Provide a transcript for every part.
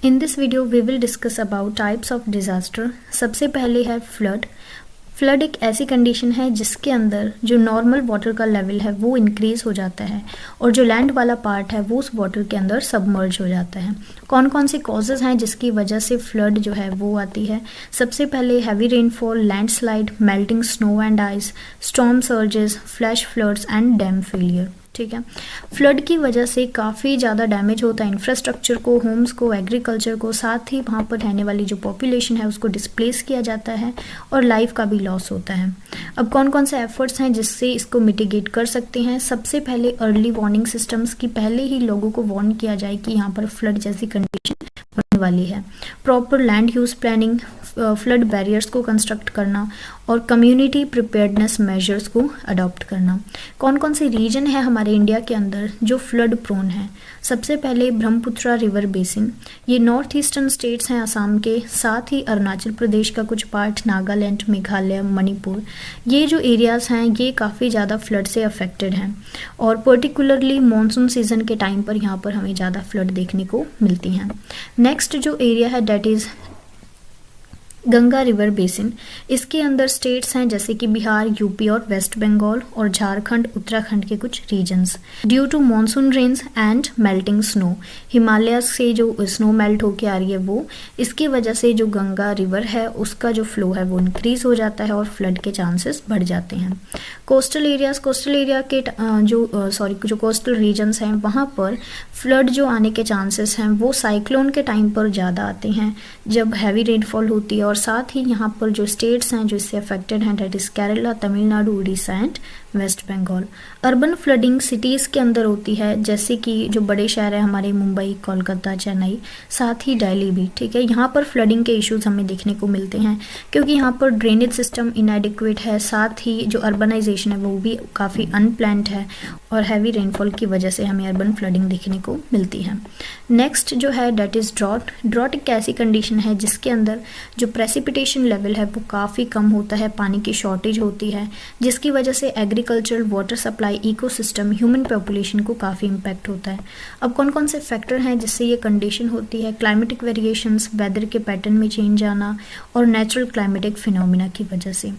In this video we will discuss about types of disaster। सबसे पहले है flood. Flood एक ऐसी कंडीशन है जिसके अंदर जो नॉर्मल वाटर का लेवल है वो इंक्रीज़ हो जाता है और जो लैंड वाला पार्ट है वो उस वाटर के अंदर सबमर्ज हो जाता है। कौन कौन सी कॉजेज़ हैं जिसकी वजह से फ्लड जो है वो आती है? सबसे पहले heavy rainfall, landslide, melting snow and ice, storm surges, flash floods and dam failure. ठीक है, फ्लड की वजह से काफ़ी ज़्यादा डैमेज होता है इंफ्रास्ट्रक्चर को, होम्स को, एग्रीकल्चर को, साथ ही वहाँ पर रहने वाली जो पॉपुलेशन है उसको डिस्प्लेस किया जाता है और लाइफ का भी लॉस होता है। अब कौन कौन से एफर्ट्स हैं जिससे इसको मिटिगेट कर सकते हैं? सबसे पहले अर्ली वार्निंग सिस्टम्स की पहले ही लोगों को वार्न किया जाए कि यहाँ पर फ्लड जैसी कंडीशन होने वाली है। Proper land use planning, flood barriers को कंस्ट्रक्ट करना और कम्युनिटी प्रिपेयर्डनेस मेजर्स को अडॉप्ट करना। कौन कौन से रीजन है हमारे इंडिया के अंदर जो फ्लड प्रोन है? सबसे पहले ब्रह्मपुत्रा रिवर बेसिन, ये नॉर्थ ईस्टर्न स्टेट्स हैं असम के, साथ ही अरुणाचल प्रदेश का कुछ पार्ट, नागालैंड, मेघालय, मणिपुर, ये जो एरियाज़ हैं ये काफ़ी ज़्यादा फ्लड से अफेक्टेड हैं और पर्टिकुलरली मानसून सीज़न के टाइम पर यहाँ पर हमें ज़्यादा फ्लड देखने को मिलती हैं। नेक्स्ट जो एरिया है that is Ganga river basin. इसके अंदर स्टेट्स हैं जैसे कि बिहार, यूपी और वेस्ट बंगाल और झारखंड, उत्तराखंड के कुछ regions. Due to monsoon rains and melting snow, Himalaya से जो स्नो मेल्ट होके आ रही है वो, इसकी वजह से जो गंगा रिवर है उसका जो फ्लो है वो इंक्रीज हो जाता है और फ्लड के चांसेस बढ़ जाते हैं। कोस्टल एरिया के जो कोस्टल रीजन्स हैं वहाँ पर फ्लड जो आने के चांसेस हैं वो साइक्लोन के टाइम पर ज़्यादा आते हैं जब हैवी रेनफॉल होती है। और साथ ही यहाँ पर जो स्टेट्स हैं जो इससे अफेक्टेड हैं that is Kerala, Tamil Nadu, Orissa and west Bengal. Urban flooding cities के अंदर होती है जैसे कि जो बड़े शहर है हमारे मुंबई, कोलकाता, चेन्नई, साथ ही दिल्ली भी। ठीक है, यहाँ पर फ्लडिंग के इश्यूज हमें देखने को मिलते हैं क्योंकि यहाँ पर ड्रेनेज सिस्टम इनएडिक्वेट है, साथ ही जो अर्बनाइजेशन है वो भी काफ़ी अनप्लान्ड है और हैवी रेनफॉल की वजह से हमें अर्बन फ्लडिंग देखने को मिलती है। नेक्स्ट जो है डेट इज़ ड्रॉट एक ऐसी कंडीशन है जिसके अंदर जो प्रेसिपिटेशन लेवल है वो काफ़ी कम होता है, पानी की शॉर्टेज होती है जिसकी वजह से agricultural, water supply, ecosystem, human population को काफ़ी इम्पैक्ट होता है। अब कौन कौन से फैक्टर हैं जिससे ये कंडीशन होती है? क्लाइमेटिक वेरिएशंस, वेदर के पैटर्न में चेंज आना और नेचुरल क्लाइमेटिक फिनोमिना की वजह से।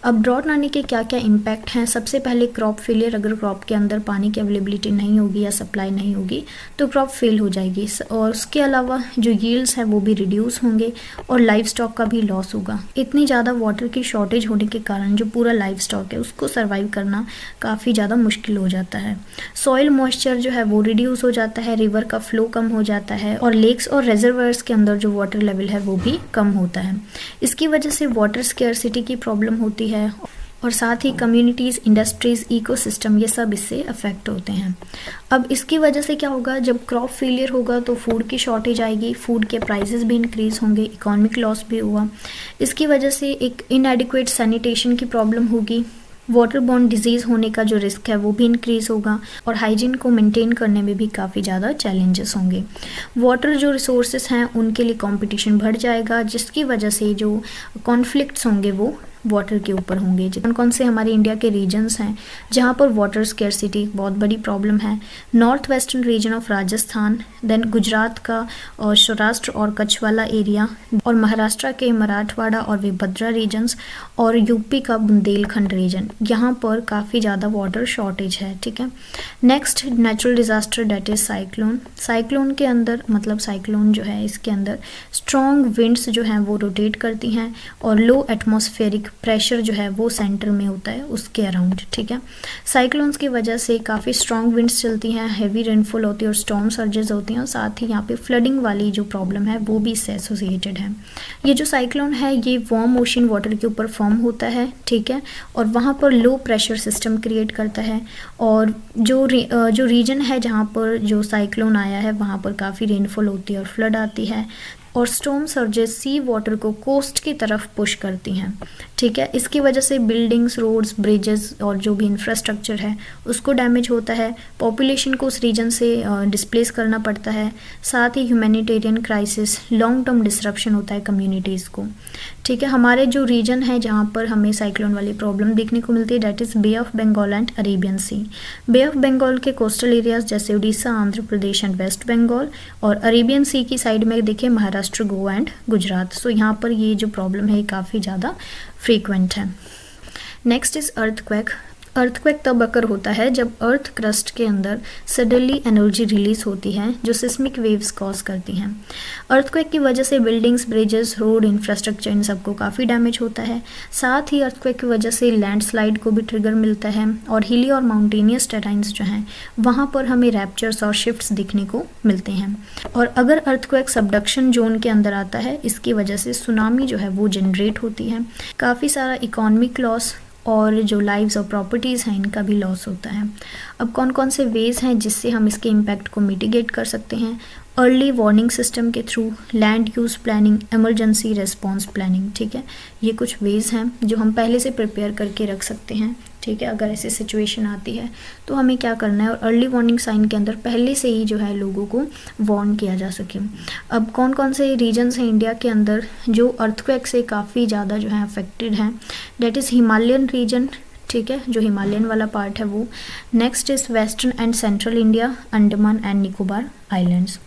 अब ड्रॉट आने के क्या क्या इम्पैक्ट हैं? सबसे पहले क्रॉप फेलियर, अगर क्रॉप के अंदर पानी की अवेलेबिलिटी नहीं होगी या सप्लाई नहीं होगी तो क्रॉप फेल हो जाएगी और उसके अलावा जो यील्ड्स हैं वो भी रिड्यूस होंगे और लाइफ स्टॉक का भी लॉस होगा। इतनी ज़्यादा वाटर की शॉर्टेज होने के कारण जो पूरा लाइफ स्टॉक है उसको सर्वाइव करना काफ़ी ज़्यादा मुश्किल हो जाता है। सॉइल मॉइस्चर जो है वो रिड्यूस हो जाता है, रिवर का फ्लो कम हो जाता है और लेक्स और रिजर्वायर्स के अंदर जो वाटर लेवल है वो भी कम होता है। इसकी वजह से वाटर स्केर्सिटी की प्रॉब्लम होती है और साथ ही कम्युनिटीज़, इंडस्ट्रीज़, इकोसिस्टम, ये सब इससे अफेक्ट होते हैं। अब इसकी वजह से क्या होगा? जब क्रॉप फेलियर होगा तो फूड की शॉर्टेज आएगी, फूड के प्राइसेस भी इंक्रीज़ होंगे, इकोनॉमिक लॉस भी हुआ। इसकी वजह से एक इनएडिक्वेट सैनिटेशन की प्रॉब्लम होगी, वाटर बॉर्न डिजीज़ होने का जो रिस्क है वो भी इंक्रीज़ होगा और हाइजीन को मेंटेन करने में भी काफ़ी ज़्यादा चैलेंजेस होंगे। वाटर जो रिसोर्सेज हैं उनके लिए कंपटीशन बढ़ जाएगा जिसकी वजह से जो कॉन्फ्लिक्ट्स होंगे वो वाटर के ऊपर होंगे। कौन कौन से हमारे इंडिया के रीजन्स हैं जहाँ पर वाटर स्केर्सिटी बहुत बड़ी प्रॉब्लम है? North western region of Rajasthan, then Gujarat का और सौराष्ट्र और कच्छ वाला एरिया और महाराष्ट्र के मराठवाड़ा और विभद्रा रीजन्स और यूपी का बुंदेलखंड रीजन, यहाँ पर काफ़ी ज़्यादा वाटर शॉर्टेज है। ठीक है, next natural disaster that is cyclone. Cyclone के अंदर मतलब साइक्लोन जो है इसके अंदर स्ट्रॉन्ग विंड्स जो हैं वो रोटेट करती हैं और लो एटमॉस्फेरिक प्रेशर जो है वो सेंटर में होता है उसके अराउंड। ठीक है, साइक्लोन्स की वजह से काफ़ी स्ट्रॉन्ग विंड्स चलती हैं, हैवी रेनफॉल होती है और स्टॉर्म सर्जेस होती हैं और साथ ही यहाँ पे फ्लडिंग वाली जो प्रॉब्लम है वो भी इससे एसोसिएटेड है। ये जो साइक्लोन है ये वार्म ओशन वाटर के ऊपर फॉर्म होता है, ठीक है, और वहाँ पर लो प्रेशर सिस्टम क्रिएट करता है और जो रीजन है जहाँ पर जो साइक्लोन आया है वहाँ पर काफ़ी रेनफॉल होती है और फ्लड आती है और स्टॉर्म सर्जेस सी वाटर को कोस्ट की तरफ पुश करती हैं, ठीक है। इसकी वजह से बिल्डिंग्स, रोड्स, ब्रिजेस और जो भी इंफ्रास्ट्रक्चर है उसको डैमेज होता है, पॉपुलेशन को उस रीजन से डिस्प्लेस करना पड़ता है, साथ ही humanitarian crisis, long term disruption होता है कम्युनिटीज़ को, ठीक है। हमारे जो रीजन है जहाँ पर हमें साइक्लोन वाली प्रॉब्लम देखने को मिलती है that is bay of Bengal and Arabian sea. Bay of Bengal के कोस्टल एरियाज जैसे उड़ीसा, आंध्र प्रदेश एंड वेस्ट बंगाल, और अरेबियन सी की साइड में देखिए महाराष्ट्र, गोवा एंड गुजरात। सो यहाँ पर ये जो प्रॉब्लम है काफ़ी ज़्यादा फ्रीक्वेंट है। Next is earthquake. अर्थक्वेक तब अकर होता है जब अर्थ क्रस्ट के अंदर सडनली एनर्जी रिलीज होती है जो सिस्मिक वेव्स कॉज करती हैं। अर्थक्वेक की वजह से buildings, bridges, road, infrastructure in सबको काफ़ी डैमेज होता है। साथ ही अर्थक्वेक की वजह से लैंडस्लाइड को भी ट्रिगर मिलता है और हिली और माउंटेनियस टेराइन्स जो हैं वहाँ पर हमें रैप्चर्स और शिफ्ट्स दिखने को मिलते हैं। और अगर अर्थक्वेक सबडक्शन जोन के अंदर आता है इसकी वजह से सुनामी जो है वो जनरेट होती है, काफ़ी सारा इकोनॉमिक लॉस और जो लाइव्स और प्रॉपर्टीज़ हैं इनका भी लॉस होता है। अब कौन कौन से वेज़ हैं जिससे हम इसके इम्पैक्ट को मिटिगेट कर सकते हैं? अर्ली वार्निंग सिस्टम के through, land use planning, emergency response planning, ठीक है। ये कुछ वेज़ हैं जो हम पहले से प्रिपेयर करके रख सकते हैं, ठीक है। अगर ऐसी सिचुएशन आती है तो हमें क्या करना है, और अर्ली वार्निंग साइन के अंदर पहले से ही जो है लोगों को वार्न किया जा सके। अब कौन कौन से रीजन्स हैं इंडिया के अंदर जो अर्थक्वेक से काफ़ी ज़्यादा जो है अफेक्टेड हैं? डेट इज़ हिमालयन रीजन, ठीक है, जो हिमालयन वाला पार्ट है वो। Next is western and central India, Andaman and Nicobar islands.